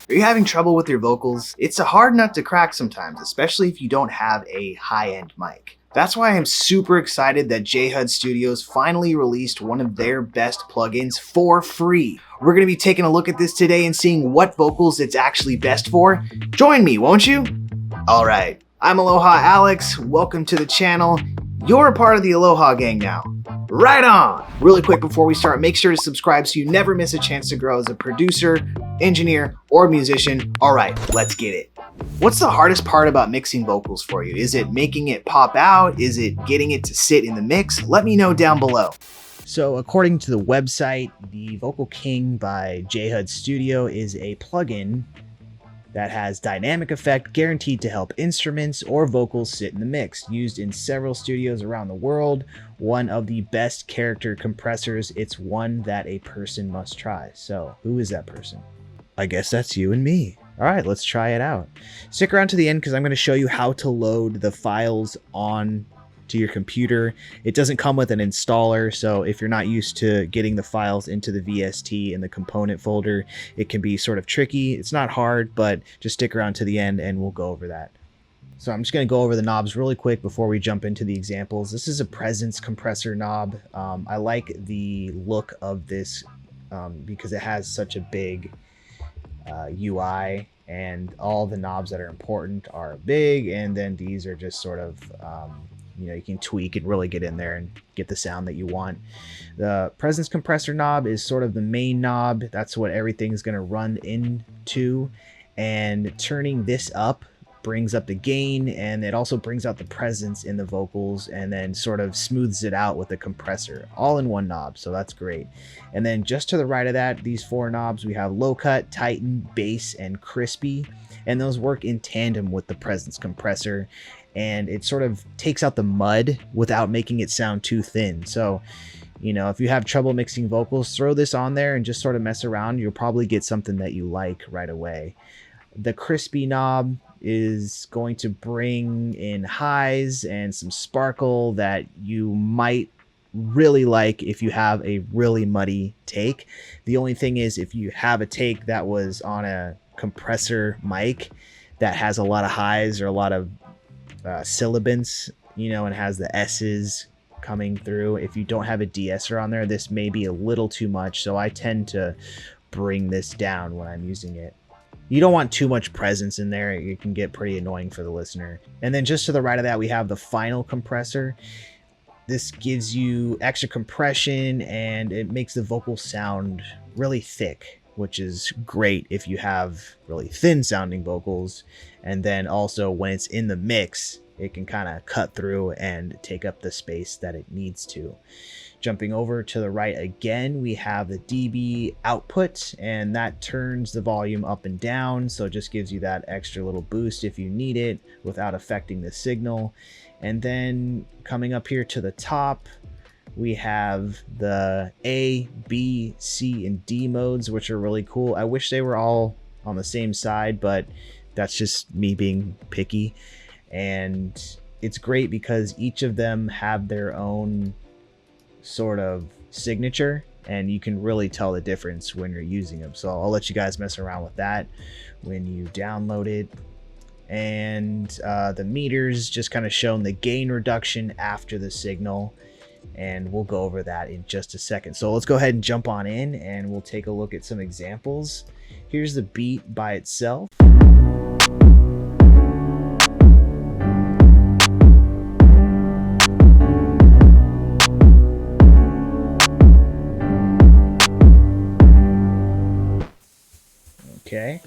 Are you having trouble with your vocals? It's a hard nut to crack sometimes, especially if you don't have a high-end mic. That's why I'm super excited that JHUD Studios finally released one of their best plugins for free. We're going to be taking a look at this today and seeing what vocals it's actually best for. Join me, won't you? Alright, I'm Aloha Alex, welcome to the channel. You're a part of the Aloha Gang now. Right on! Really quick before we start, make sure to subscribe so you never miss a chance to grow as a producer, engineer, or musician. Alright, let's get it. What's the hardest part about mixing vocals for you? Is it making it pop out? Is it getting it to sit in the mix? Let me know down below. So according to the website, the Vocal King by JHUD Studio is a plugin that has dynamic effect guaranteed to help instruments or vocals sit in the mix. Used in several studios around the world, one of the best character compressors. It's one that a person must try. So who is that person? I guess that's you and me. All right, let's try it out. Stick around to the end because I'm going to show you how to load the files on to your computer. It doesn't come with an installer, so if you're not used to getting the files into the VST in the component folder, it can be sort of tricky. It's not hard, but just stick around to the end and we'll go over that. So I'm just going to go over the knobs really quick before we jump into the examples. This is a presence compressor knob. I like the look of this because it has such a big UI, and all the knobs that are important are big, and then these are just sort of you know, you can tweak and really get in there and get the sound that you want. The presence compressor knob is sort of the main knob. That's what everything's going to run into, and turning this up brings up the gain, and it also brings out the presence in the vocals and then sort of smooths it out with the compressor, all in one knob. So that's great. And then just to the right of that, these four knobs, we have low cut, tighten, bass, and crispy, and those work in tandem with the presence compressor, and it sort of takes out the mud without making it sound too thin. So, you know, if you have trouble mixing vocals, throw this on there and just sort of mess around. You'll probably get something that you like right away. The crispy knob is going to bring in highs and some sparkle that you might really like if you have a really muddy take. The only thing is, if you have a take that was on a compressor mic that has a lot of highs or a lot of sibilants, you know, and has the S's coming through, if you don't have a de-esser on there, this may be a little too much. So I tend to bring this down when I'm using it. You don't want too much presence in there. It can get pretty annoying for the listener. And then just to the right of that, we have the final compressor. This gives you extra compression and it makes the vocal sound really thick, which is great if you have really thin sounding vocals. And then also when it's in the mix, it can kind of cut through and take up the space that it needs to. Jumping over to the right again, we have the dB output, and that turns the volume up and down. So it just gives you that extra little boost if you need it without affecting the signal. And then coming up here to the top, we have the A, B, C, and D modes, which are really cool. I wish they were all on the same side, but that's just me being picky. And it's great because each of them have their own sort of signature, and you can really tell the difference when you're using them. So I'll let you guys mess around with that when you download it. And the meters just kind of showing the gain reduction after the signal, and we'll go over that in just a second. So let's go ahead and jump on in and we'll take a look at some examples. Here's the beat by itself. Okay,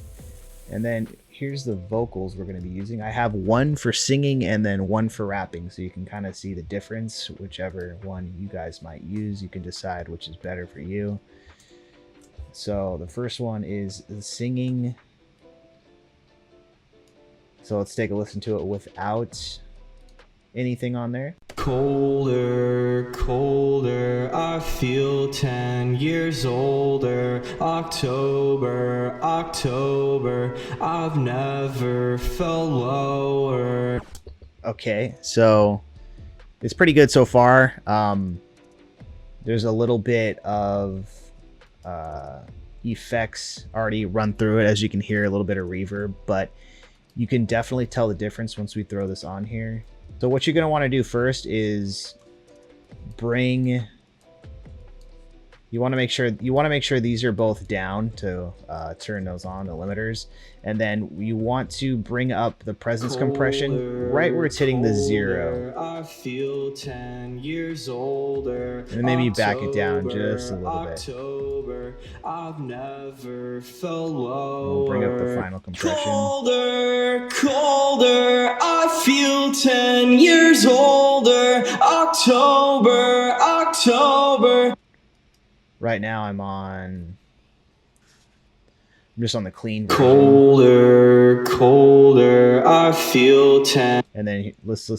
and then here's the vocals we're going to be using. I have one for singing and then one for rapping, so you can kind of see the difference. Whichever one you guys might use, you can decide which is better for you. So the first one is the singing. So let's take a listen to it without anything on there. Colder, colder, I feel 10 years older. October, October, I've never felt lower. Okay, so it's pretty good so far. There's a little bit of effects already run through it, as you can hear a little bit of reverb, but you can definitely tell the difference once we throw this on here. So what you're going to want to do first is you want to make sure these are both down to turn those on, the limiters, and then you want to bring up the presence compression right where it's hitting the 0. I feel 10 years older. And then maybe back it down just a little bit. October, I've never felt lower. We'll bring up the final compression. Colder, colder, I feel 10 years older. October, October. Right now I'm just on the clean version. Colder, colder, I feel 10. And then let's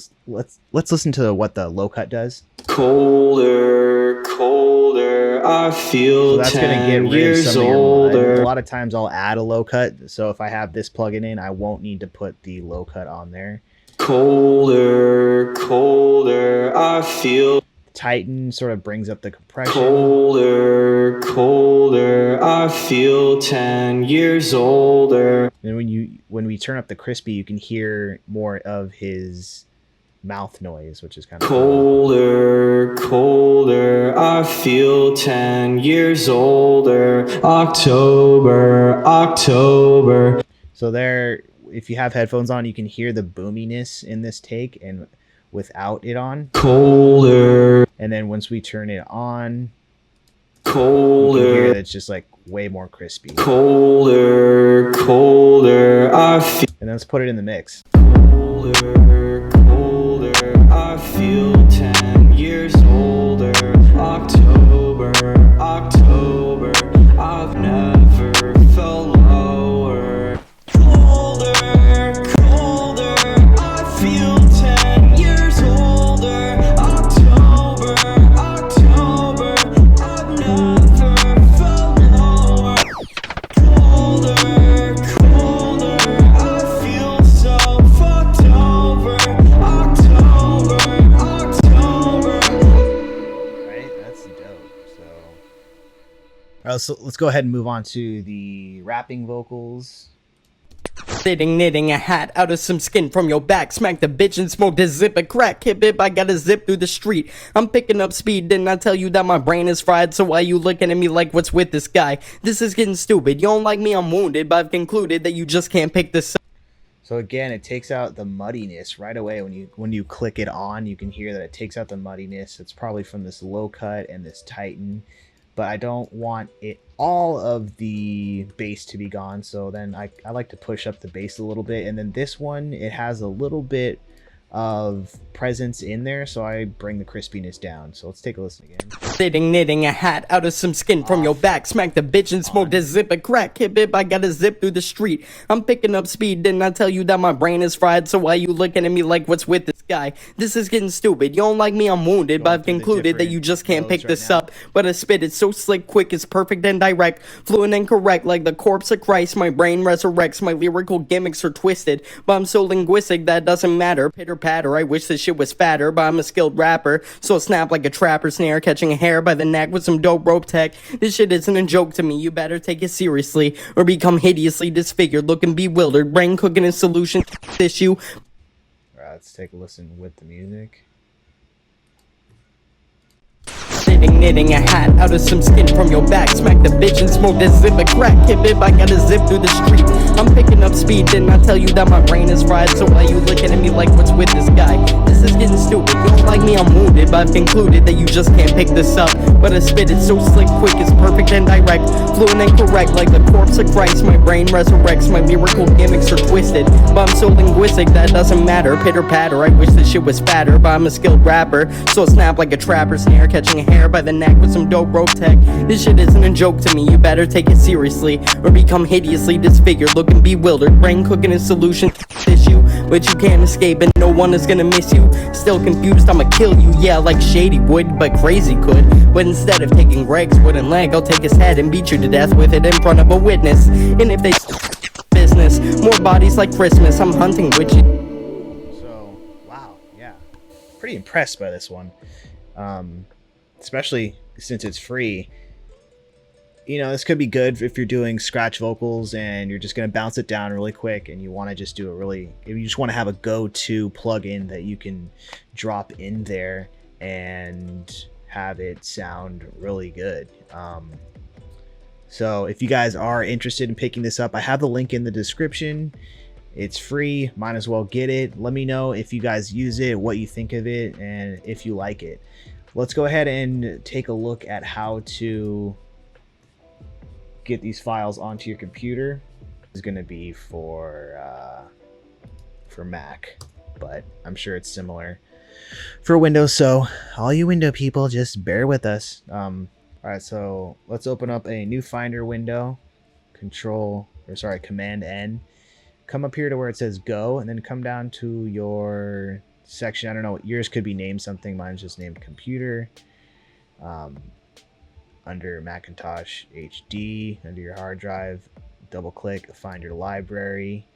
listen to what the low cut does. Colder, colder, I feel so that's 10 gonna get rid years of some of your older. mud. A lot of times I'll add a low cut, so if I have this plugin in, I won't need to put the low cut on there. Colder, colder, I feel. Tighten sort of brings up the compression. Colder, colder, I feel 10 years older. And when we turn up the crispy, you can hear more of his mouth noise, which is kind of colder, colder, I feel 10 years older. October, October. So there, if you have headphones on, you can hear the boominess in this take and without it on. Colder. And then once we turn it on, colder, you can hear that it's just like way more crispy. Colder, colder, I feel. And then let's put it in the mix. Colder, colder, I feel 10 years older. October, October, I've never felt lower. Colder, colder, I feel 10 years older. October, October, I've never felt lower. Colder, colder, I feel so fucked over. October, October. Right? That's dope. So let's go ahead and move on to the rapping vocals. Sitting, knitting a hat out of some skin from your back. Smack the bitch and smoke this zip a crack. Hip hip, I gotta zip through the street. I'm picking up speed, didn't I tell you that my brain is fried? So why you looking at me like what's with this guy? This is getting stupid. You don't like me, I'm wounded, but I've concluded that you just can't pick this up. So again, it takes out the muddiness right away. When you click it on, you can hear that it takes out the muddiness. It's probably from this low cut and this tighten, but I don't want all of the bass to be gone. So then I like to push up the bass a little bit. And then this one, it has a little bit of presence in there, so I bring the crispiness down. So let's take a listen again. Sitting, knitting a hat out of some skin from your back. Smack the bitch and smoke this zip a crack. Hip hip, I gotta zip through the street. I'm picking up speed, didn't I tell you that my brain is fried? So why you looking at me like what's with this guy? This is getting stupid. You don't like me, I'm wounded, but I've concluded that you just can't pick this up. But I spit it so slick, quick, it's perfect and direct, fluent and correct like the corpse of Christ. My brain resurrects, my lyrical gimmicks are twisted, but I'm so linguistic that doesn't matter. Pitter patter, I wish this shit was fatter, but I'm a skilled rapper, so I snap like a trapper snare, catching a hair by the neck with some dope rope tech. This shit isn't a joke to me, you better take it seriously or become hideously disfigured, looking bewildered, brain cooking a solution issue. Alright, let's take a listen with the music. Sitting, knitting a hat out of some skin from your back. Smack the bitch and smoke this zip a crack. Hip hip, I gotta zip through the street. I'm picking up speed, didn't I tell you that my brain is fried? So why you looking at me like what's with this guy? This is getting stupid. You don't like me, I'm wounded, but I've concluded that you just can't pick this up. But I spit it so slick, quick, it's perfect and direct, fluent and correct like the corpse of Christ. My brain resurrects, my lyrical gimmicks are twisted, but I'm so linguistic that doesn't matter. Pitter patter, I wish this shit was fatter, but I'm a skilled rapper, so I snap like a trapper snare, catching a hair by the neck with some dope rope tech. This shit isn't a joke to me, you better take it seriously or become hideously disfigured, looking bewildered, brain cooking a solution issue. But you can't escape and no one is gonna miss you. Still confused, I'ma kill you, yeah, like Shady would, but Crazy could. But instead of taking Greg's wooden leg, I'll take his head and beat you to death with it in front of a witness. And if they business, more bodies like Christmas, I'm hunting with you. So, wow, yeah. Pretty impressed by this one. Especially since it's free. you know, this could be good if you're doing scratch vocals and you're just going to bounce it down really quick and you want to just do it really, if you just want to have a go-to plugin that you can drop in there and have it sound really good. So if you guys are interested in picking this up, I have the link in the description. It's free, might as well get it. Let me know if you guys use it, what you think of it, and if you like it. Let's go ahead and take a look at how to get these files onto your computer. This is going to be for Mac, but I'm sure it's similar for Windows. So all you window people, just bear with us. All right, so let's open up a new Finder window. Command N. Come up here to where it says Go, and then come down to your section. I don't know, yours could be named something. Mine's just named Computer. Under Macintosh HD, under your hard drive, double click, find your library,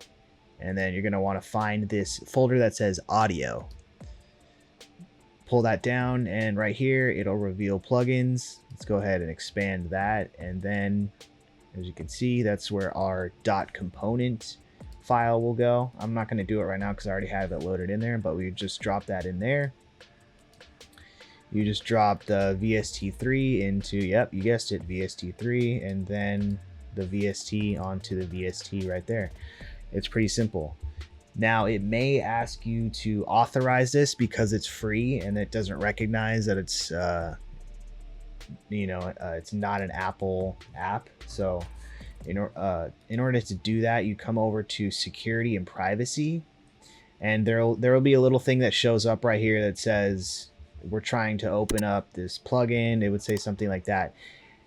and then you're going to want to find this folder that says Audio. Pull that down, and right here it'll reveal plugins. Let's go ahead and expand that, and then as you can see, that's where our .component file will go. I'm not going to do it right now because I already have it loaded in there, but we just drop that in there. You just drop the VST3 into, yep, you guessed it, VST3, and then the VST onto the VST right there. It's pretty simple. Now, it may ask you to authorize this because it's free and it doesn't recognize that it's, it's not an Apple app. So in order to do that, you come over to Security and Privacy, and there will be a little thing that shows up right here that says, we're trying to open up this plugin. It would say something like that,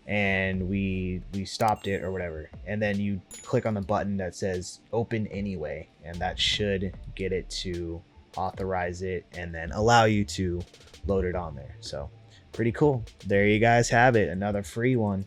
and we stopped it or whatever, and then you click on the button that says Open Anyway, and that should get it to authorize it and then allow you to load it on there. So pretty cool. There you guys have it, another free one.